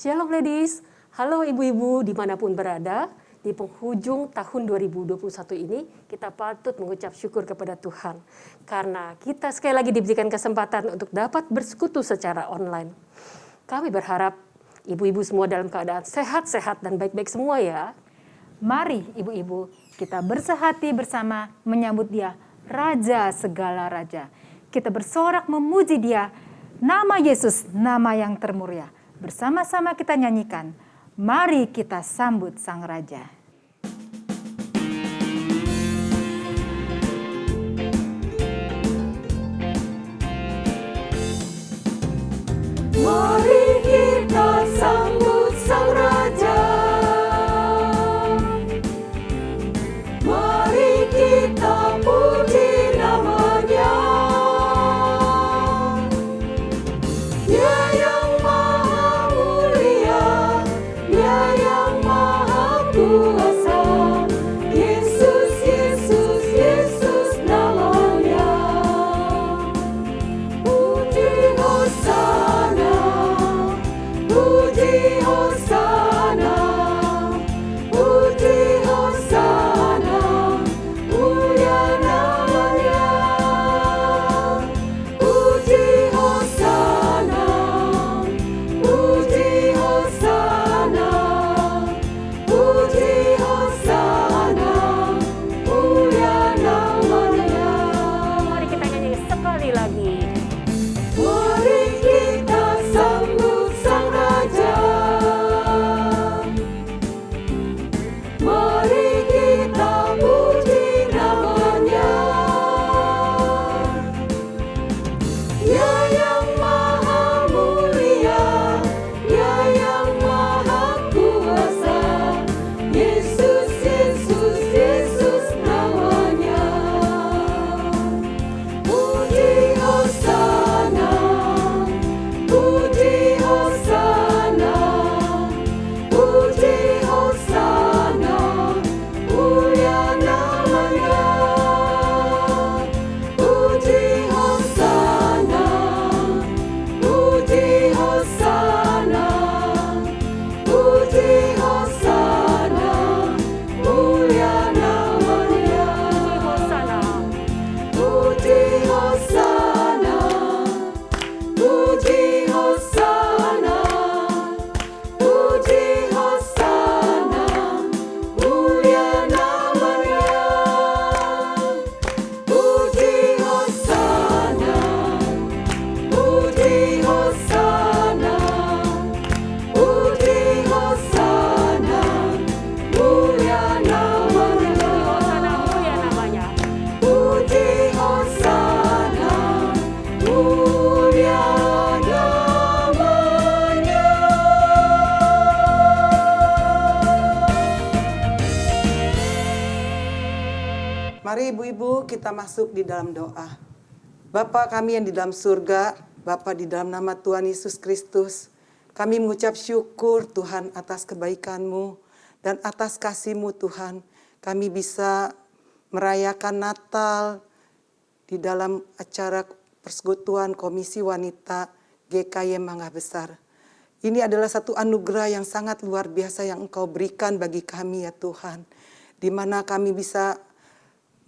Shalom ladies, halo ibu-ibu dimanapun berada. Di penghujung tahun 2021 ini kita patut mengucap syukur kepada Tuhan. Karena kita sekali lagi diberikan kesempatan untuk dapat bersekutu secara online. Kami berharap ibu-ibu semua dalam keadaan sehat-sehat dan baik-baik semua ya. Mari ibu-ibu kita bersehati bersama menyambut Dia, Raja segala Raja. Kita bersorak memuji Dia, nama Yesus, nama yang termulia. Bersama-sama kita nyanyikan, mari kita sambut Sang Raja. Mari kita sambut Sang Raja. Mari kita puji nama-Nya. Dia yang maha mulia, Dia yang maha kuasa. Yesus, Yesus, Yesus namanya. Puji Hosana, puji Hosana, puji Hosana, mulia namanya. Puji Hosana, puji Hosana, puji Hosana, mulia namanya. Mari kita nyanyi sekali lagi. Mari kita sambut Sang Raja. Mari kita puji nama-Nya. Dia yang maha mulia, Dia yang maha kuasa. Yesus, Yesus, Yesus namanya. Puji Hosana, puji Hosana, puji Hosana, mulia namanya. Puji Hosana, puji Hosana, puji Hosana, mulia namanya. Puji Hosana, puji Hosana, puji Hosana, mulia namanya. Puji Hosana, puji Hosana, puji Hosana, mulia namanya. Puji Hosana, mulia namanya. Mari ibu-ibu kita masuk di dalam doa. Bapa kami yang di dalam surga, Bapa di dalam nama Tuhan Yesus Kristus, kami mengucap syukur Tuhan atas kebaikan-Mu dan atas kasih-Mu Tuhan. Kami bisa merayakan Natal di dalam acara persekutuan Komisi Wanita GKY Mangga Besar. Ini adalah satu anugerah yang sangat luar biasa yang Engkau berikan bagi kami ya Tuhan. Di mana kami bisa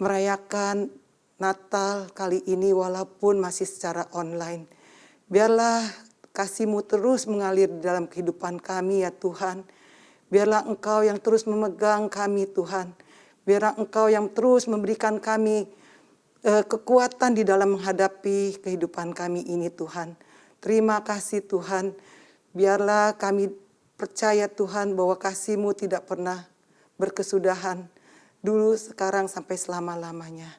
merayakan Natal kali ini walaupun masih secara online. Biarlah kasih-Mu terus mengalir di dalam kehidupan kami ya Tuhan. Biarlah Engkau yang terus memegang kami Tuhan. Biarlah Engkau yang terus memberikan kami kekuatan di dalam menghadapi kehidupan kami ini Tuhan. Terima kasih Tuhan. Biarlah kami percaya Tuhan bahwa kasih-Mu tidak pernah berkesudahan. Dulu, sekarang, sampai selama-lamanya.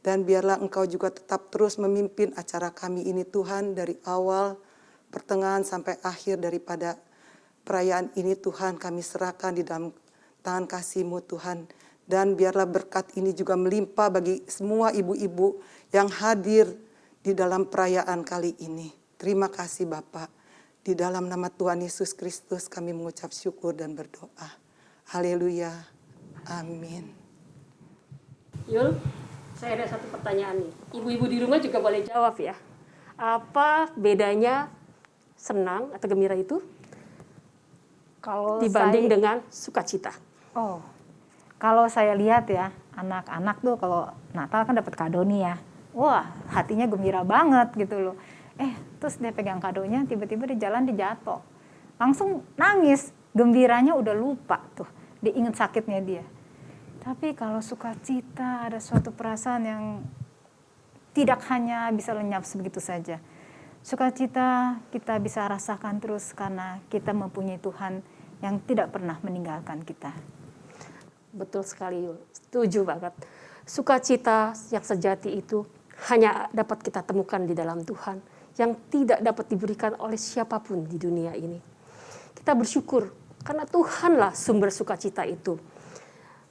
Dan biarlah Engkau juga tetap terus memimpin acara kami ini Tuhan. Dari awal, pertengahan, sampai akhir daripada perayaan ini Tuhan. Kami serahkan di dalam tangan kasih-Mu Tuhan. Dan biarlah berkat ini juga melimpah bagi semua ibu-ibu yang hadir di dalam perayaan kali ini. Terima kasih Bapak. Di dalam nama Tuhan Yesus Kristus kami mengucap syukur dan berdoa. Haleluya. Amin. Yul, saya ada satu pertanyaan nih. Ibu-ibu di rumah juga boleh jawab ya. Apa bedanya senang atau gembira itu Kalau dibanding saya, dengan sukacita. kalau saya lihat ya, anak-anak tuh kalau Natal kan dapat kado nih ya. Wah, hatinya gembira banget gitu loh. Terus dia pegang kadonya, tiba-tiba di jalan dia jatuh. Langsung nangis, gembiranya udah lupa tuh. Dia ingat sakitnya dia. Tapi kalau sukacita ada suatu perasaan yang tidak hanya bisa lenyap begitu saja. Sukacita kita bisa rasakan terus karena kita mempunyai Tuhan yang tidak pernah meninggalkan kita. Betul sekali, Yul. Setuju banget. Sukacita yang sejati itu hanya dapat kita temukan di dalam Tuhan, yang tidak dapat diberikan oleh siapapun di dunia ini. Kita bersyukur karena Tuhanlah sumber sukacita itu.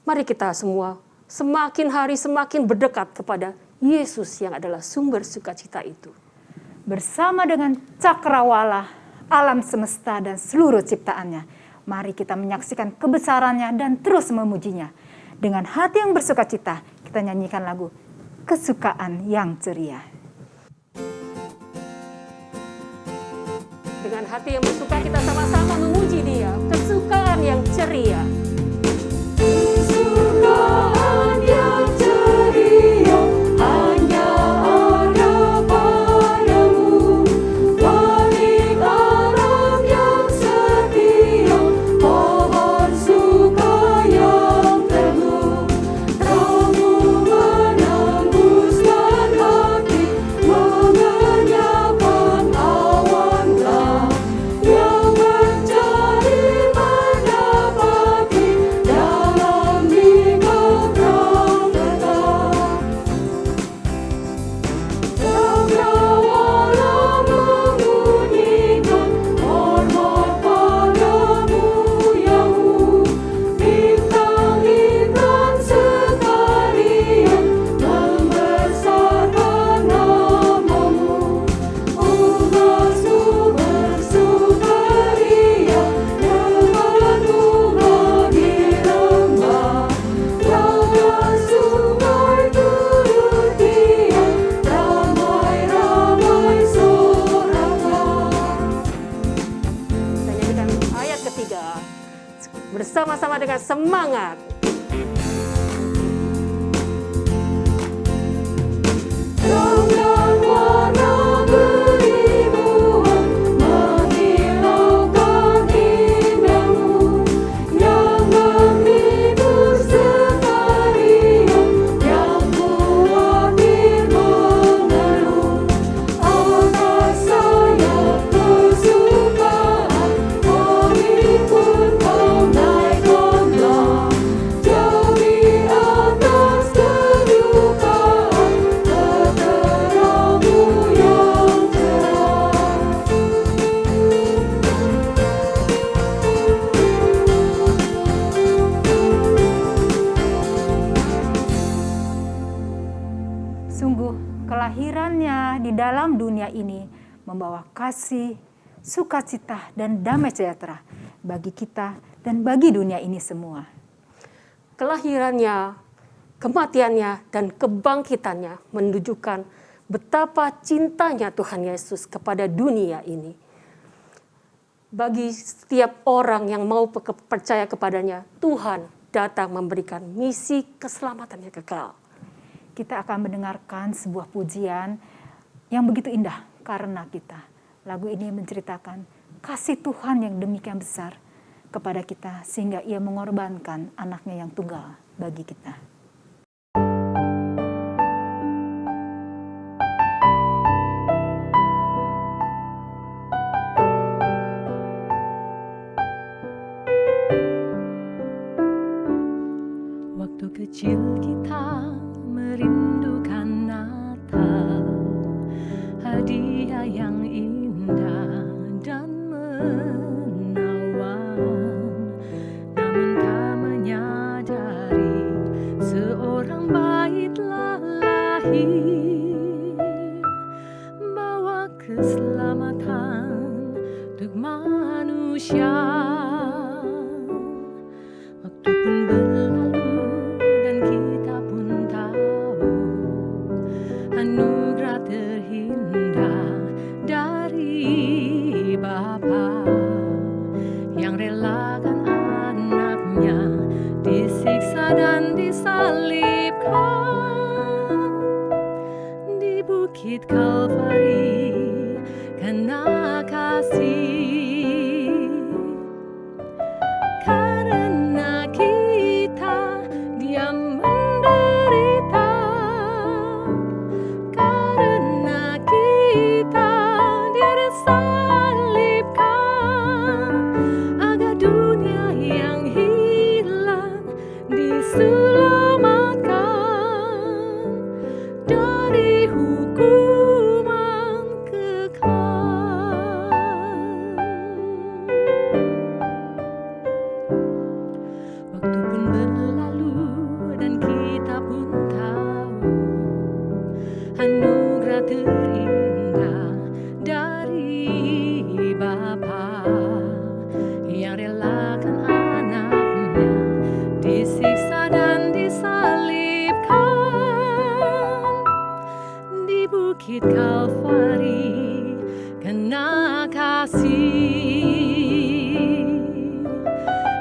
Mari kita semua semakin hari semakin berdekat kepada Yesus yang adalah sumber sukacita itu. Bersama dengan cakrawala, alam semesta dan seluruh ciptaannya, mari kita menyaksikan kebesarannya dan terus memujinya. Dengan hati yang bersukacita, kita nyanyikan lagu Kesukaan yang Ceria. Dengan hati yang bersuka kita sama-sama memuji Dia, kesukaan yang ceria. Kesukaan yang ceria hanya ada padamu, balik orang yang setia, pohon suka yang teguh, kamu menembuskan hati, mengenyapkan awan gelap, yang mencari mendapati dalam Engkau terang tetap. Cakrawala membunyikan hormat padamu Yahu, bintang-bintang sekalian membesarkan namamu. Umasmu bersukaria dengan bunga di lembah, laga sungai turut diam, ramai-ramai soraknya. Kita nyanyikan ayat ketiga bersama-sama dengan semangat. Terang dan warna beribuan menghilangkan indahmu, yang menghibur sekalian, yang khawatir mengeluh. Atas sayap kesukaan kami pun kau naikkanlah, jauh di atas kedukaan, keterangmu yang cerah. Sungguh kelahirannya di dalam dunia ini membawa kasih, sukacita dan damai sejahtera bagi kita dan bagi dunia ini semua. Kelahirannya, Kematiannya dan kebangkitannya menunjukkan betapa cintanya Tuhan Yesus kepada dunia ini. Bagi setiap orang yang mau percaya kepadanya, Tuhan datang memberikan misi keselamatan yang kekal. kita akan mendengarkan sebuah pujian yang begitu indah karena kita. Lagu ini menceritakan kasih Tuhan yang demikian besar kepada kita sehingga Ia mengorbankan anaknya yang tunggal bagi kita. Waktu kecil kita merindukan Natal, hadiah yang indah dan menawan. Namun tak menyadari seorang bayi telah lahir, bawa keselamatan untuk manusia. Waktu pun berlalu dan kita pun tahu anugerah terindah dari Bapa yang rela Bukit Kalvari karena kasih, karena kita Dia menderita, karena kita Dia disalibkan, agar dunia yang hilang diselamatkan dari hukuman kekal. Waktu pun berlalu dan kita pun tahu anugerah terindah dari Bapa yang relakan anaknya disiksa dan disalibkan di Bukit Kalvari karena kasih,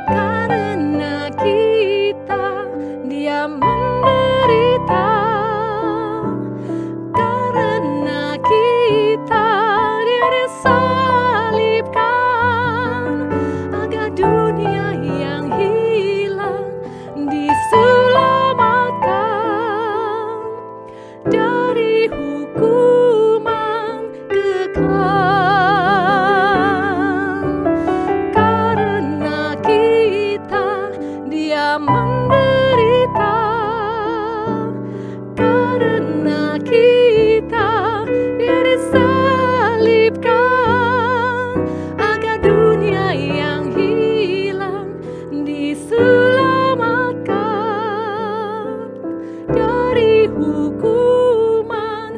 karena kita Dia menderita, karena kita Dia disalibkan, agar dunia yang hilang diselamatkan dari hukuman kekal. Karena kita Dia menderita, karena kita Dia disalibkan, agar dunia yang hilang diselamatkan dari hukuman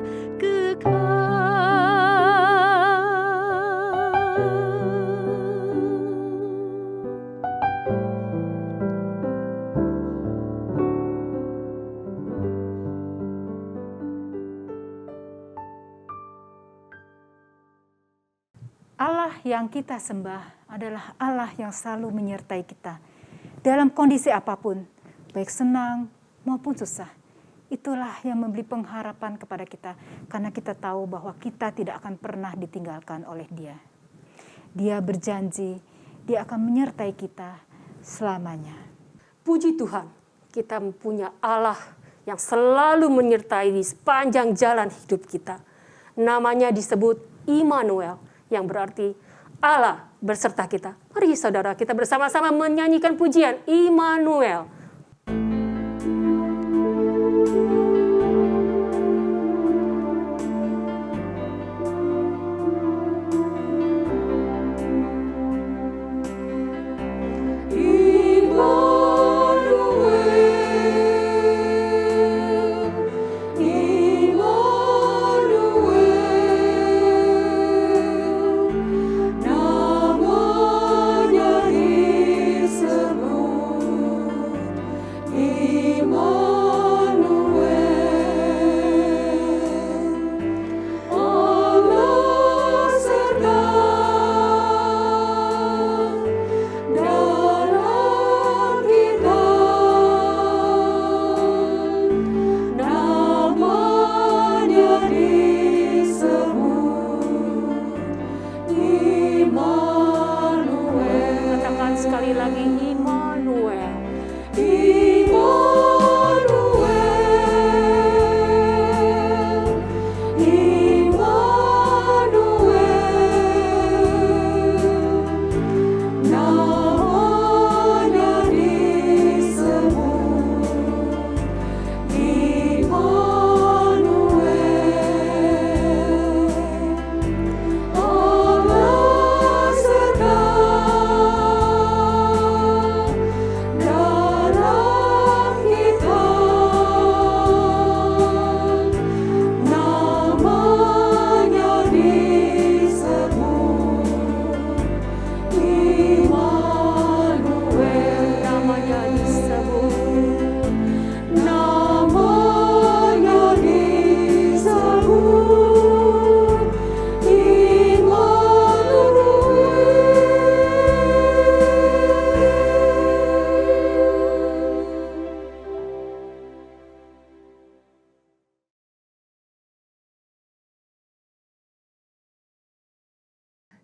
Allah yang kita sembah adalah Allah yang selalu menyertai kita dalam kondisi apapun, baik senang maupun susah. Itulah yang memberi pengharapan kepada kita, karena kita tahu bahwa kita tidak akan pernah ditinggalkan oleh Dia. Dia berjanji, Dia akan menyertai kita selamanya. Puji Tuhan, kita punya Allah yang selalu menyertai di sepanjang jalan hidup kita. Namanya disebut Immanuel, yang berarti Allah berserta kita. Mari saudara, kita bersama-sama menyanyikan pujian Immanuel. Namanya disebut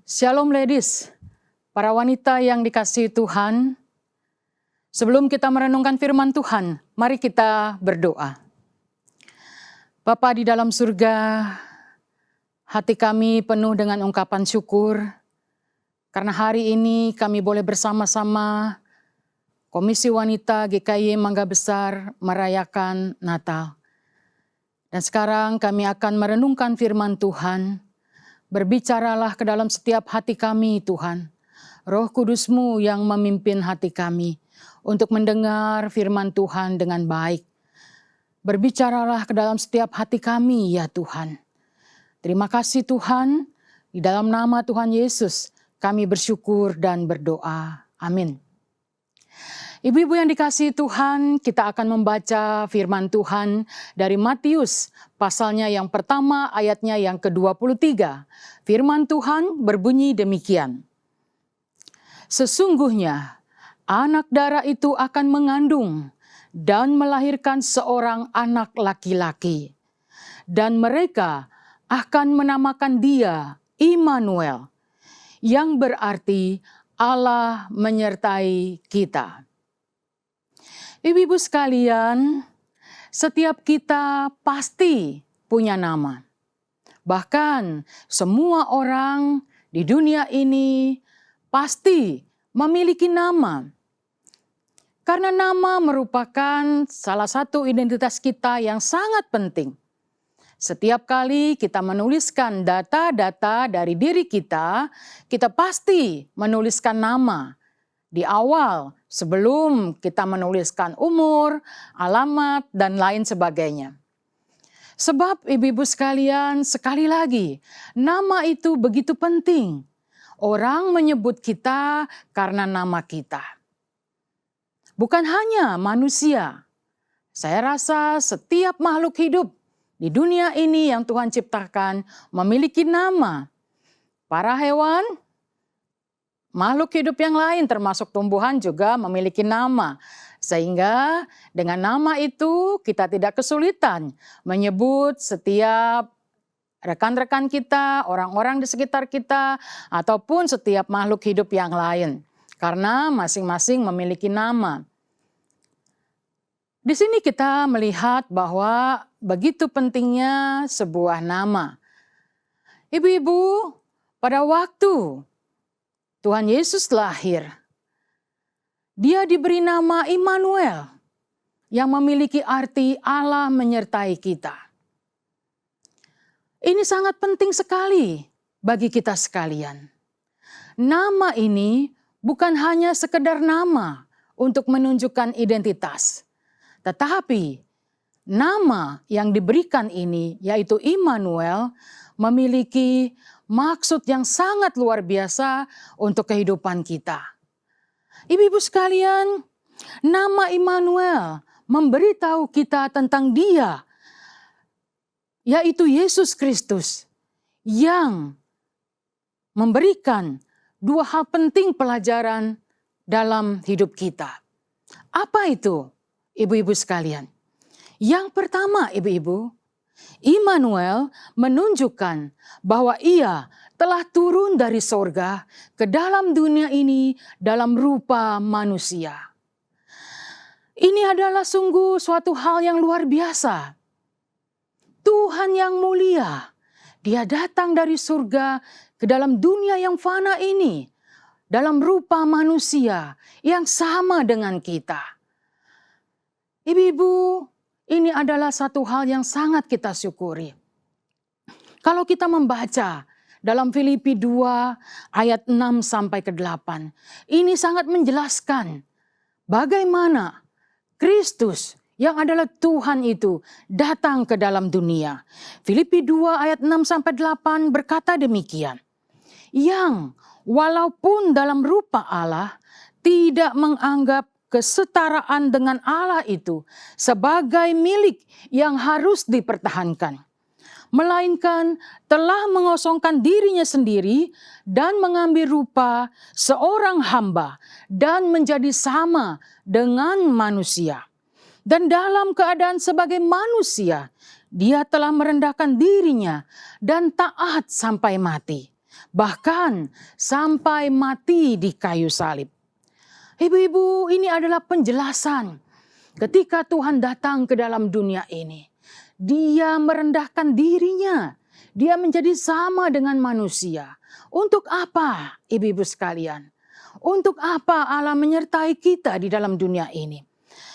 Shalom ladies, para wanita yang dikasihi Tuhan. Sebelum kita merenungkan firman Tuhan, mari kita berdoa. Bapa di dalam surga, hati kami penuh dengan ungkapan syukur, karena hari ini kami boleh bersama-sama Komisi Wanita GKY Mangga Besar merayakan Natal. Dan sekarang kami akan merenungkan firman Tuhan. Berbicaralah ke dalam setiap hati kami Tuhan. Roh Kudus-Mu yang memimpin hati kami untuk mendengar firman Tuhan dengan baik. Berbicaralah ke dalam setiap hati kami ya Tuhan. Terima kasih Tuhan, di dalam nama Tuhan Yesus kami bersyukur dan berdoa. Amin. Ibu-ibu yang dikasihi Tuhan, kita akan membaca firman Tuhan dari Matius, pasalnya yang pertama, ayatnya yang ke-23. Firman Tuhan berbunyi demikian. Sesungguhnya anak darah itu akan mengandung dan melahirkan seorang anak laki-laki. Dan mereka akan menamakan dia Immanuel, yang berarti Allah menyertai kita. Ibu-ibu sekalian, setiap kita pasti punya nama. Bahkan semua orang di dunia ini pasti memiliki nama. Karena nama merupakan salah satu identitas kita yang sangat penting. Setiap kali kita menuliskan data-data dari diri kita pasti menuliskan nama. Di awal, sebelum kita menuliskan umur, alamat, dan lain sebagainya. Sebab ibu-ibu sekalian, sekali lagi, nama itu begitu penting. Orang menyebut kita karena nama kita. Bukan hanya manusia. Saya rasa setiap makhluk hidup di dunia ini yang Tuhan ciptakan memiliki nama. Para hewan, makhluk hidup yang lain termasuk tumbuhan juga memiliki nama. Sehingga dengan nama itu kita tidak kesulitan menyebut setiap rekan-rekan kita, orang-orang di sekitar kita, ataupun setiap makhluk hidup yang lain. Karena masing-masing memiliki nama. Di sini kita melihat bahwa begitu pentingnya sebuah nama. Ibu-ibu, pada waktu Tuhan Yesus lahir, dia diberi nama Immanuel yang memiliki arti Allah menyertai kita. Ini sangat penting sekali bagi kita sekalian. Nama ini bukan hanya sekedar nama untuk menunjukkan identitas, tetapi nama yang diberikan ini yaitu Immanuel memiliki maksud yang sangat luar biasa untuk kehidupan kita. Ibu-ibu sekalian, nama Immanuel memberitahu kita tentang Dia, yaitu Yesus Kristus, yang memberikan dua hal penting pelajaran dalam hidup kita. Apa itu, ibu-ibu sekalian? Yang pertama, ibu-ibu, Immanuel menunjukkan bahwa Ia telah turun dari sorga ke dalam dunia ini dalam rupa manusia. Ini adalah sungguh suatu hal yang luar biasa. Tuhan yang mulia, Dia datang dari surga ke dalam dunia yang fana ini dalam rupa manusia yang sama dengan kita. Ibu-ibu, ini adalah satu hal yang sangat kita syukuri. Kalau kita membaca dalam Filipi 2 ayat 6 sampai ke 8, ini sangat menjelaskan bagaimana Kristus yang adalah Tuhan itu datang ke dalam dunia. Filipi 2 ayat 6 sampai 8 berkata demikian. Yang walaupun dalam rupa Allah tidak menganggap kesetaraan dengan Allah itu sebagai milik yang harus dipertahankan, melainkan telah mengosongkan dirinya sendiri dan mengambil rupa seorang hamba dan menjadi sama dengan manusia. Dan dalam keadaan sebagai manusia, Dia telah merendahkan dirinya dan taat sampai mati, bahkan sampai mati di kayu salib. Ibu-ibu, ini adalah penjelasan ketika Tuhan datang ke dalam dunia ini. Dia merendahkan dirinya. Dia menjadi sama dengan manusia. Untuk apa, ibu-ibu sekalian? Untuk apa Allah menyertai kita di dalam dunia ini?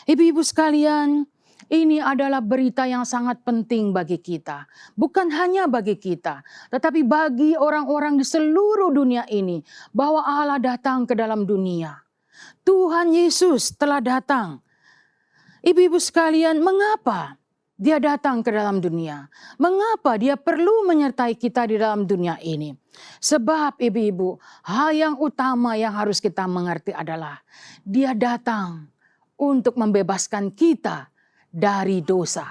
Ibu-ibu sekalian, ini adalah berita yang sangat penting bagi kita. Bukan hanya bagi kita, tetapi bagi orang-orang di seluruh dunia ini. Bahwa Allah datang ke dalam dunia. Tuhan Yesus telah datang. Ibu-ibu sekalian, mengapa Dia datang ke dalam dunia? Mengapa Dia perlu menyertai kita di dalam dunia ini? Sebab ibu-ibu, hal yang utama yang harus kita mengerti adalah Dia datang untuk membebaskan kita dari dosa.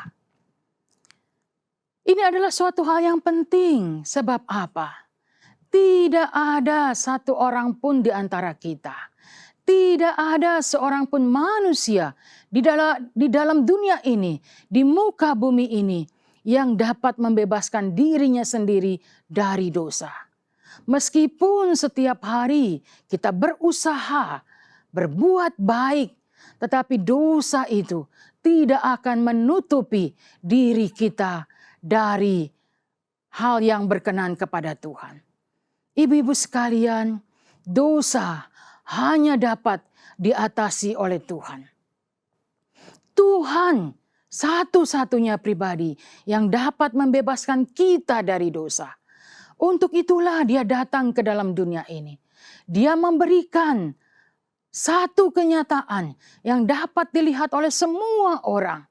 Ini adalah suatu hal yang penting. Sebab apa? Tidak ada satu orang pun di antara kita. Tidak ada seorang pun manusia di dalam dunia ini, di muka bumi ini, yang dapat membebaskan dirinya sendiri dari dosa. Meskipun setiap hari kita berusaha berbuat baik, tetapi dosa itu tidak akan menutupi diri kita dari hal yang berkenan kepada Tuhan. Ibu-ibu sekalian, dosa hanya dapat diatasi oleh Tuhan. Tuhan satu-satunya pribadi yang dapat membebaskan kita dari dosa. Untuk itulah Dia datang ke dalam dunia ini. Dia memberikan satu kenyataan yang dapat dilihat oleh semua orang.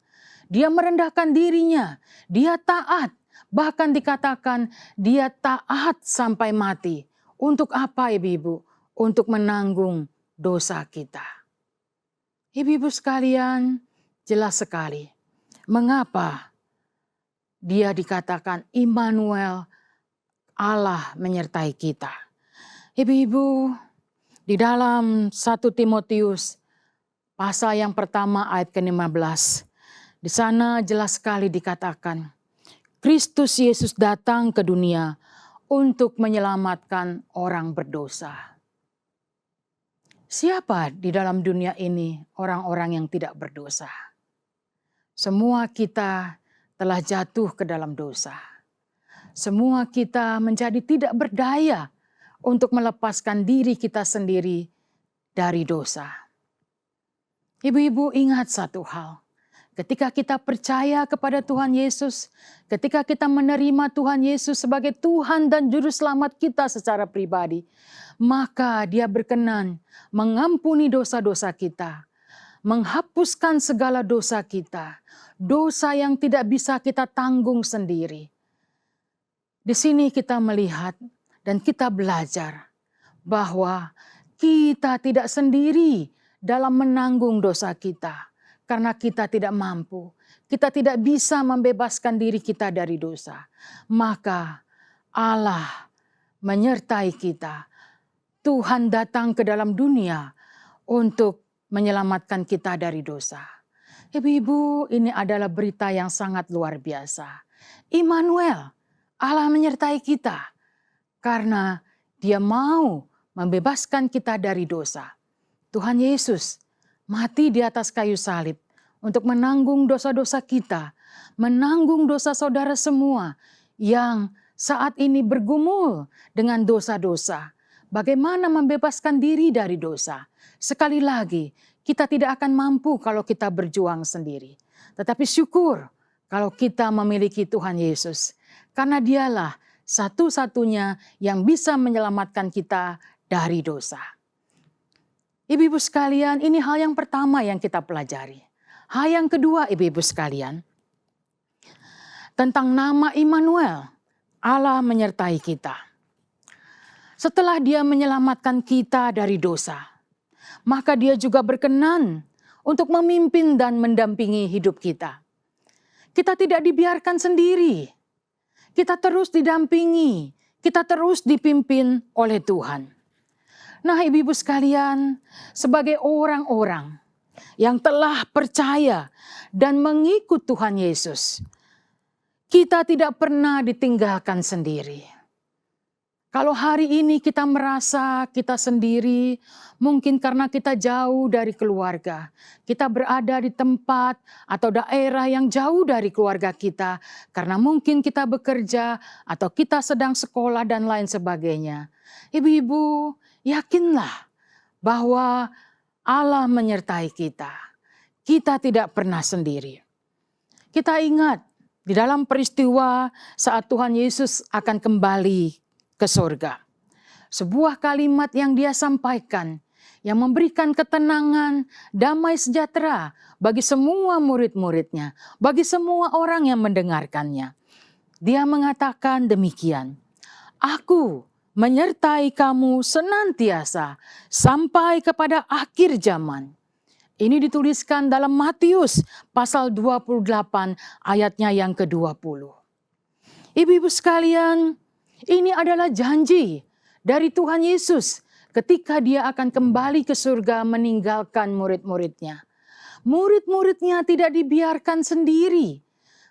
Dia merendahkan dirinya, Dia taat, bahkan dikatakan Dia taat sampai mati. Untuk apa, ibu-ibu? Untuk menanggung dosa kita. Ibu-ibu sekalian, jelas sekali mengapa Dia dikatakan Immanuel, Allah menyertai kita. Ibu-ibu, di dalam 1 Timotius pasal yang pertama ayat ke-15, di sana jelas sekali dikatakan Kristus Yesus datang ke dunia untuk menyelamatkan orang berdosa. Siapa di dalam dunia ini orang-orang yang tidak berdosa? Semua kita telah jatuh ke dalam dosa. Semua kita menjadi tidak berdaya untuk melepaskan diri kita sendiri dari dosa. Ibu-ibu, ingat satu hal. Ketika kita percaya kepada Tuhan Yesus, ketika kita menerima Tuhan Yesus sebagai Tuhan dan Juru Selamat kita secara pribadi, maka Dia berkenan mengampuni dosa-dosa kita, menghapuskan segala dosa kita, dosa yang tidak bisa kita tanggung sendiri. Di sini kita melihat dan kita belajar bahwa kita tidak sendiri dalam menanggung dosa kita. Karena kita tidak mampu, kita tidak bisa membebaskan diri kita dari dosa. Maka Allah menyertai kita. Tuhan datang ke dalam dunia untuk menyelamatkan kita dari dosa. Ibu-ibu, ini adalah berita yang sangat luar biasa. Immanuel, Allah menyertai kita. Karena Dia mau membebaskan kita dari dosa. Tuhan Yesus mati di atas kayu salib untuk menanggung dosa-dosa kita, menanggung dosa saudara semua yang saat ini bergumul dengan dosa-dosa. Bagaimana membebaskan diri dari dosa? Sekali lagi, kita tidak akan mampu kalau kita berjuang sendiri. Tetapi syukur kalau kita memiliki Tuhan Yesus. Karena Dialah satu-satunya yang bisa menyelamatkan kita dari dosa. Ibu-ibu sekalian, ini hal yang pertama yang kita pelajari. Hal yang kedua, ibu-ibu sekalian, tentang nama Immanuel, Allah menyertai kita. Setelah Dia menyelamatkan kita dari dosa, maka Dia juga berkenan untuk memimpin dan mendampingi hidup kita. Kita tidak dibiarkan sendiri. Kita terus didampingi, kita terus dipimpin oleh Tuhan. Nah, ibu-ibu sekalian, sebagai orang-orang yang telah percaya dan mengikut Tuhan Yesus, kita tidak pernah ditinggalkan sendiri. Kalau hari ini kita merasa kita sendiri, mungkin karena kita jauh dari keluarga, kita berada di tempat atau daerah yang jauh dari keluarga kita, karena mungkin kita bekerja atau kita sedang sekolah dan lain sebagainya. Ibu-ibu, yakinlah bahwa Allah menyertai kita. Kita tidak pernah sendiri. Kita ingat di dalam peristiwa saat Tuhan Yesus akan kembali ke surga. Sebuah kalimat yang dia sampaikan yang memberikan ketenangan, damai sejahtera bagi semua murid-muridnya, bagi semua orang yang mendengarkannya. Dia mengatakan demikian, "Aku menyertai kamu senantiasa sampai kepada akhir zaman." Ini dituliskan dalam Matius pasal 28 ayatnya yang ke-20. Ibu-ibu sekalian, ini adalah janji dari Tuhan Yesus ketika dia akan kembali ke surga meninggalkan murid-muridnya. Murid-muridnya tidak dibiarkan sendiri.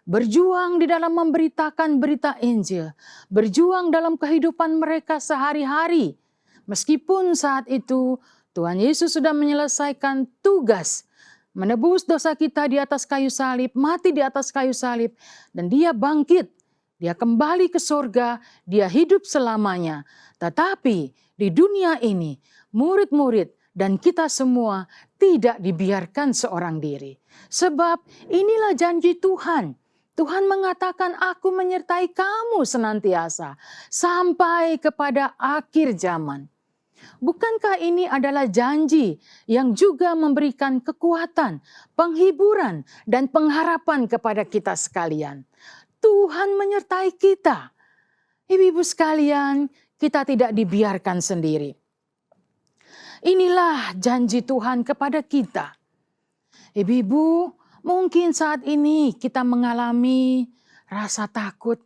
Berjuang di dalam memberitakan berita Injil. Berjuang dalam kehidupan mereka sehari-hari. Meskipun saat itu Tuhan Yesus sudah menyelesaikan tugas menebus dosa kita di atas kayu salib, mati di atas kayu salib, dan dia bangkit. Dia kembali ke surga, dia hidup selamanya. Tetapi di dunia ini, murid-murid dan kita semua tidak dibiarkan seorang diri. Sebab inilah janji Tuhan. Tuhan mengatakan, "Aku menyertai kamu senantiasa sampai kepada akhir zaman." Bukankah ini adalah janji yang juga memberikan kekuatan, penghiburan, dan pengharapan kepada kita sekalian? Tuhan menyertai kita. Ibu-ibu sekalian, kita tidak dibiarkan sendiri. Inilah janji Tuhan kepada kita. Ibu-ibu, mungkin saat ini kita mengalami rasa takut,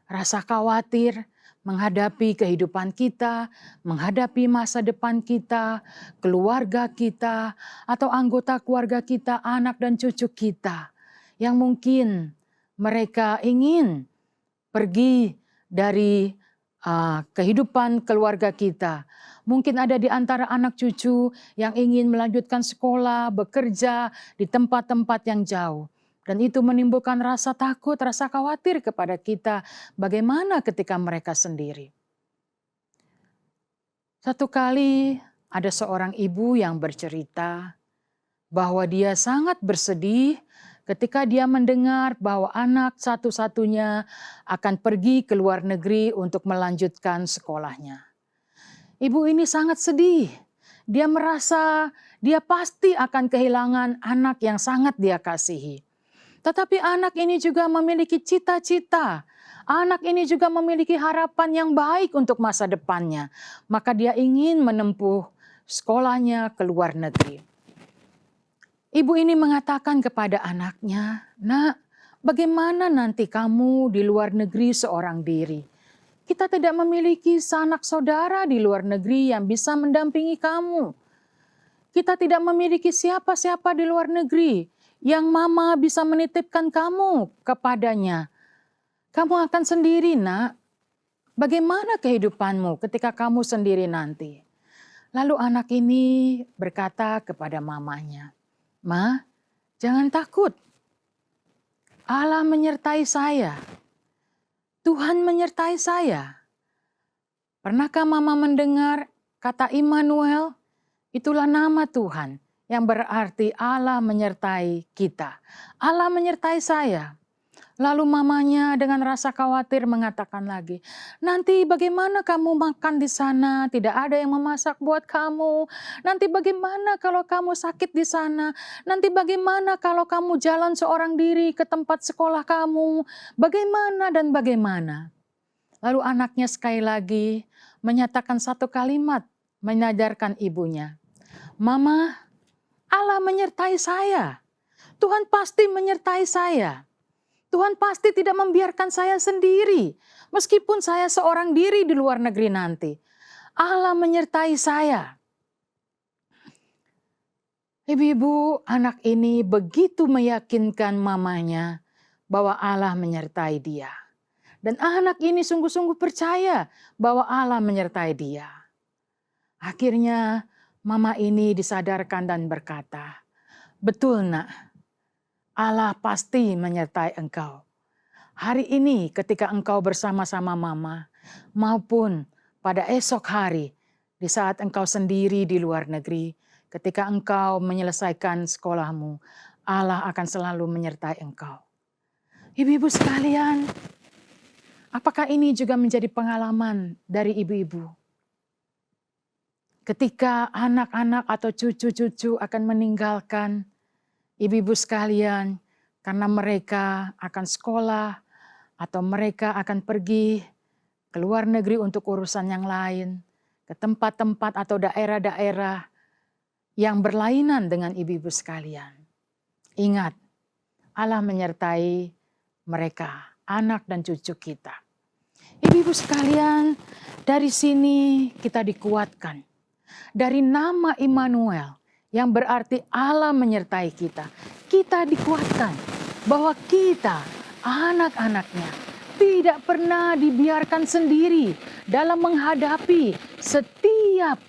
rasa khawatir, menghadapi kehidupan kita, menghadapi masa depan kita, keluarga kita, atau anggota keluarga kita, anak dan cucu kita, yang mungkin mereka ingin pergi dari kehidupan keluarga kita. Mungkin ada di antara anak cucu yang ingin melanjutkan sekolah, bekerja di tempat-tempat yang jauh. Dan itu menimbulkan rasa takut, rasa khawatir kepada kita. Bagaimana ketika mereka sendiri? Satu kali ada seorang ibu yang bercerita bahwa dia sangat bersedih ketika dia mendengar bahwa anak satu-satunya akan pergi ke luar negeri untuk melanjutkan sekolahnya. Ibu ini sangat sedih. Dia merasa dia pasti akan kehilangan anak yang sangat dia kasihi. Tetapi anak ini juga memiliki cita-cita. Anak ini juga memiliki harapan yang baik untuk masa depannya. Maka dia ingin menempuh sekolahnya ke luar negeri. Ibu ini mengatakan kepada anaknya, "Nak, bagaimana nanti kamu di luar negeri seorang diri? Kita tidak memiliki sanak saudara di luar negeri yang bisa mendampingi kamu. Kita tidak memiliki siapa-siapa di luar negeri yang mama bisa menitipkan kamu kepadanya. Kamu akan sendiri, Nak. Bagaimana kehidupanmu ketika kamu sendiri nanti?" Lalu anak ini berkata kepada mamanya, "Ma, jangan takut. Allah menyertai saya. Tuhan menyertai saya." Pernahkah mama mendengar kata Immanuel? Itulah nama Tuhan yang berarti Allah menyertai kita. Allah menyertai saya. Lalu mamanya dengan rasa khawatir mengatakan lagi, "Nanti bagaimana kamu makan di sana? Tidak ada yang memasak buat kamu. Nanti bagaimana kalau kamu sakit di sana? Nanti bagaimana kalau kamu jalan seorang diri ke tempat sekolah kamu? Bagaimana dan bagaimana?" Lalu anaknya sekali lagi menyatakan satu kalimat, menyadarkan ibunya, "Mama, Allah menyertai saya. Tuhan pasti menyertai saya. Tuhan pasti tidak membiarkan saya sendiri. Meskipun saya seorang diri di luar negeri nanti. Allah menyertai saya." Ibu-ibu, anak ini begitu meyakinkan mamanya bahwa Allah menyertai dia. Dan anak ini sungguh-sungguh percaya bahwa Allah menyertai dia. Akhirnya mama ini disadarkan dan berkata, "Betul nak, Allah pasti menyertai engkau. Hari ini ketika engkau bersama-sama mama, maupun pada esok hari di saat engkau sendiri di luar negeri, ketika engkau menyelesaikan sekolahmu, Allah akan selalu menyertai engkau." Ibu-ibu sekalian, apakah ini juga menjadi pengalaman dari ibu-ibu? Ketika anak-anak atau cucu-cucu akan meninggalkan ibu-ibu sekalian, karena mereka akan sekolah atau mereka akan pergi ke luar negeri untuk urusan yang lain, ke tempat-tempat atau daerah-daerah yang berlainan dengan ibu-ibu sekalian. Ingat, Allah menyertai mereka, anak dan cucu kita. Ibu-ibu sekalian, dari sini kita dikuatkan. Dari nama Immanuel, yang berarti Allah menyertai kita, kita dikuatkan bahwa kita, anak-anaknya, tidak pernah dibiarkan sendiri dalam menghadapi setiap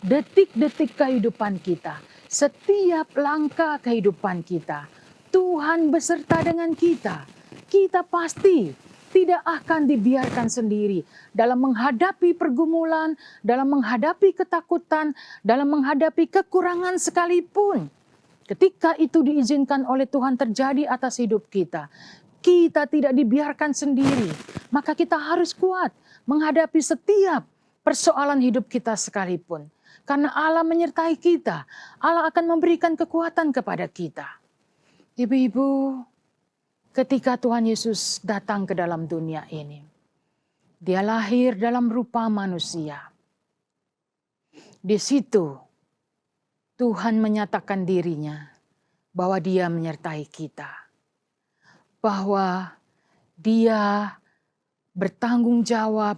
detik-detik kehidupan kita, setiap langkah kehidupan kita. Tuhan beserta dengan kita. Kita pasti tidak akan dibiarkan sendiri dalam menghadapi pergumulan, dalam menghadapi ketakutan, dalam menghadapi kekurangan sekalipun. Ketika itu diizinkan oleh Tuhan terjadi atas hidup kita, kita tidak dibiarkan sendiri. Maka kita harus kuat menghadapi setiap persoalan hidup kita sekalipun. Karena Allah menyertai kita, Allah akan memberikan kekuatan kepada kita. Ibu-ibu, ketika Tuhan Yesus datang ke dalam dunia ini, Dia lahir dalam rupa manusia. Di situ Tuhan menyatakan dirinya bahwa Dia menyertai kita. Bahwa Dia bertanggung jawab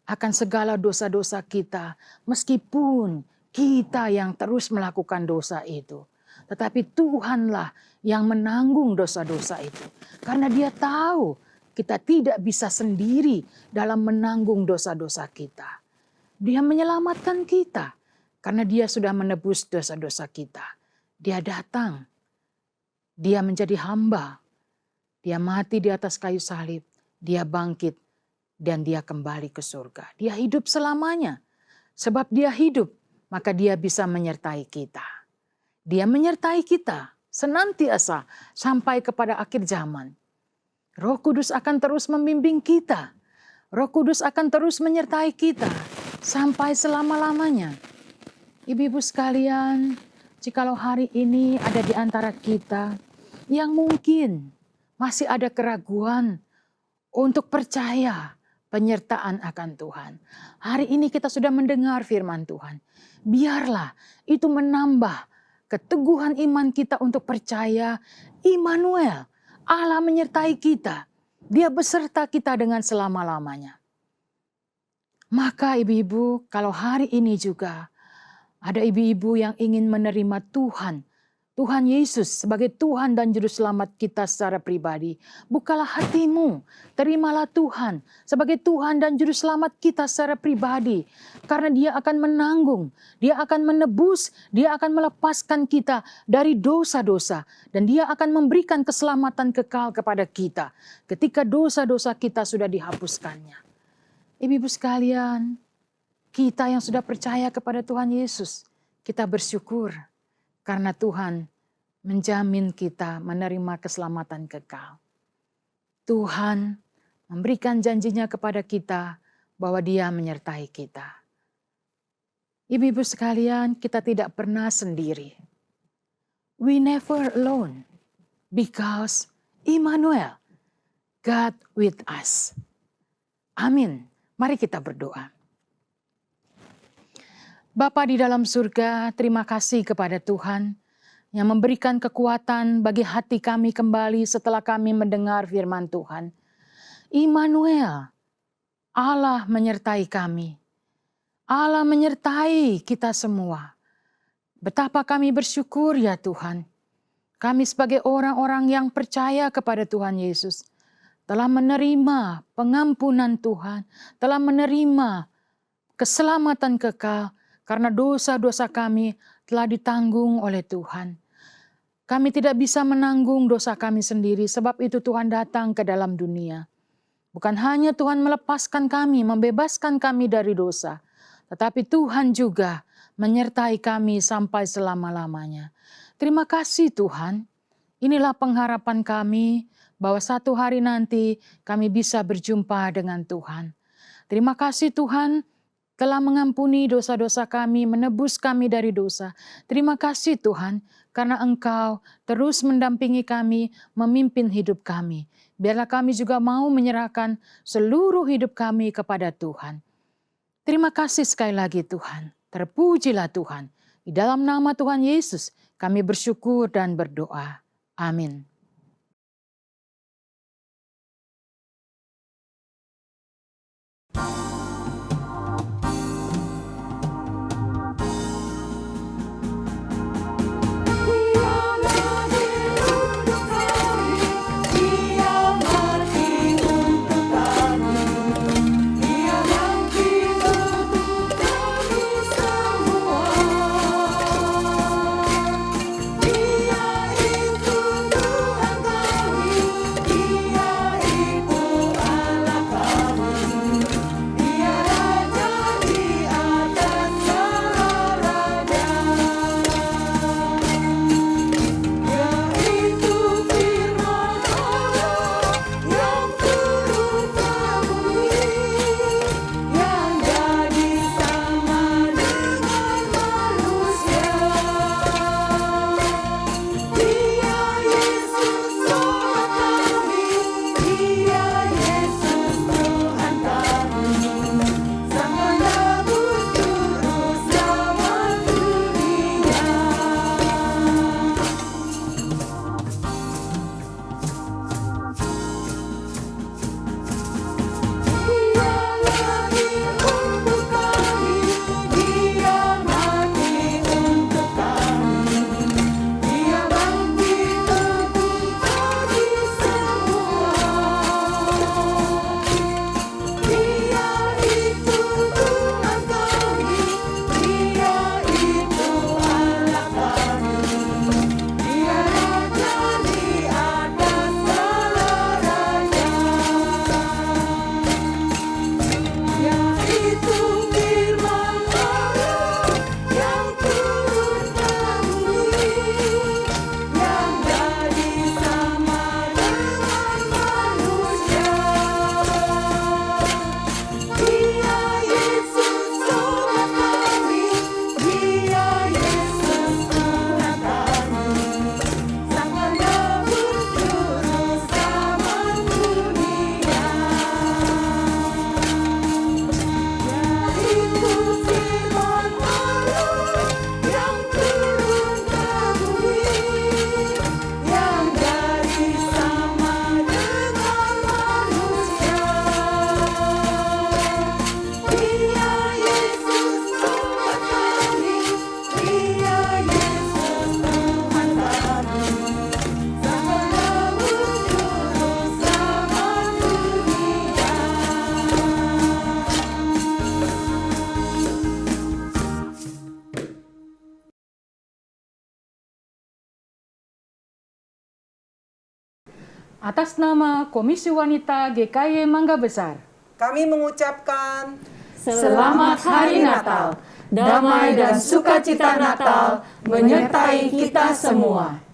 akan segala dosa-dosa kita, meskipun kita yang terus melakukan dosa itu. Tetapi Tuhanlah yang menanggung dosa-dosa itu. Karena Dia tahu kita tidak bisa sendiri dalam menanggung dosa-dosa kita. Dia menyelamatkan kita karena Dia sudah menebus dosa-dosa kita. Dia datang, Dia menjadi hamba, Dia mati di atas kayu salib, Dia bangkit, dan Dia kembali ke surga. Dia hidup selamanya. Sebab Dia hidup, maka Dia bisa menyertai kita. Dia menyertai kita senantiasa sampai kepada akhir zaman. Roh Kudus akan terus membimbing kita. Roh Kudus akan terus menyertai kita sampai selama-lamanya. Ibu-ibu sekalian, jikalau hari ini ada di antara kita yang mungkin masih ada keraguan untuk percaya penyertaan akan Tuhan. Hari ini kita sudah mendengar firman Tuhan. Biarlah itu menambah keteguhan iman kita untuk percaya Immanuel, Allah menyertai kita. Dia beserta kita dengan selama-lamanya. Maka ibu-ibu, kalau hari ini juga ada ibu-ibu yang ingin menerima Tuhan Yesus sebagai Tuhan dan Juru Selamat kita secara pribadi, bukalah hatimu, terimalah Tuhan sebagai Tuhan dan Juru Selamat kita secara pribadi. Karena Dia akan menanggung, Dia akan menebus, Dia akan melepaskan kita dari dosa-dosa. Dan Dia akan memberikan keselamatan kekal kepada kita ketika dosa-dosa kita sudah dihapuskannya. Ibu-ibu sekalian, kita yang sudah percaya kepada Tuhan Yesus, kita bersyukur. Karena Tuhan menjamin kita menerima keselamatan kekal. Tuhan memberikan janjinya kepada kita bahwa Dia menyertai kita. Ibu-ibu sekalian, kita tidak pernah sendiri. We never alone because Immanuel, God with us. Amin. Mari kita berdoa. Bapa di dalam surga, terima kasih kepada Tuhan yang memberikan kekuatan bagi hati kami kembali setelah kami mendengar firman Tuhan. Immanuel, Allah menyertai kami. Allah menyertai kita semua. Betapa kami bersyukur ya Tuhan. Kami sebagai orang-orang yang percaya kepada Tuhan Yesus, telah menerima pengampunan Tuhan, telah menerima keselamatan kekal karena dosa-dosa kami telah ditanggung oleh Tuhan. Kami tidak bisa menanggung dosa kami sendiri, sebab itu Tuhan datang ke dalam dunia. Bukan hanya Tuhan melepaskan kami, membebaskan kami dari dosa, tetapi Tuhan juga menyertai kami sampai selama-lamanya. Terima kasih Tuhan, inilah pengharapan kami bahwa satu hari nanti kami bisa berjumpa dengan Tuhan. Terima kasih Tuhan telah mengampuni dosa-dosa kami, menebus kami dari dosa. Terima kasih Tuhan, karena Engkau terus mendampingi kami, memimpin hidup kami. Biarlah kami juga mau menyerahkan seluruh hidup kami kepada Tuhan. Terima kasih sekali lagi Tuhan. Terpujilah Tuhan. Di dalam nama Tuhan Yesus kami bersyukur dan berdoa. Amin. Atas nama Komisi Wanita GKY Mangga Besar, Kami mengucapkan Selamat Hari Natal, damai dan sukacita Natal menyertai kita semua.